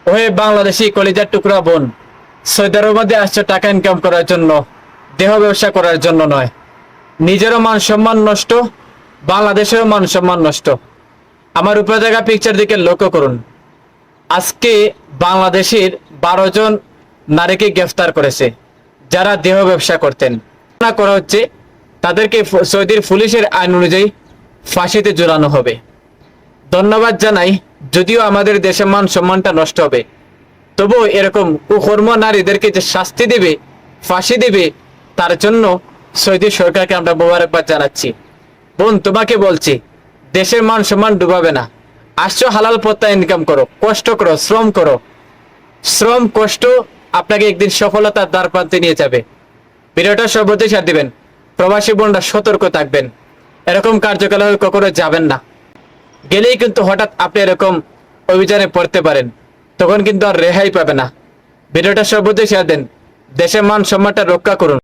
ওহে বাংলাদেশি কলিজার টুকরা বোন, সৌদি আরবের মধ্যে আসছো টাকা ইনকাম করার জন্য, দেহ ব্যবসা করার জন্য নয়। নিজেরও মান সম্মান নষ্ট, বাংলাদেশেরও মান সম্মান নষ্ট। আমার উপরে দেখা পিকচার দিকে লক্ষ্য করুন। আজকে বাংলাদেশের 12 জন নারীকে গ্রেফতার করেছে, যারা দেহ ব্যবসা করতেন। করা হচ্ছে তাদেরকে সৌদির পুলিশের আইন অনুযায়ী ফাঁসিতে ঝুলানো হবে। ধন্যবাদ জানাই, যদিও আমাদের দেশের মান সম্মানটা নষ্ট হবে, তবুও এরকম কুকর্ম নারীদেরকে যে শাস্তি দেবে, ফাঁসি দেবে, তার জন্য সৌদি সরকারকে আমরা মোবারকবাদ জানাচ্ছি। বোন, তোমাকে বলছি, দেশের মান সম্মান ডুবাবে না। আসছো হালাল পথে ইনকাম করো, কষ্ট করো, শ্রম করো। শ্রম কষ্ট আপনাকে একদিন সফলতার দ্বার প্রান্তে নিয়ে যাবে। ভিডিওটা সর্বদাই শেয়ার দিবেন। প্রবাসী বোনরা সতর্ক থাকবেন, এরকম কার্যকলাপে কখনো যাবেন না। গেলেই কিন্তু হঠাৎ আপনি এরকম অভিযানে পড়তে পারেন, তখন কিন্তু আর রেহাই পাবে না। ভিডিওটা সর্বদাই শেয়ার দেন, দেশের মান সম্মানটা রক্ষা করুন।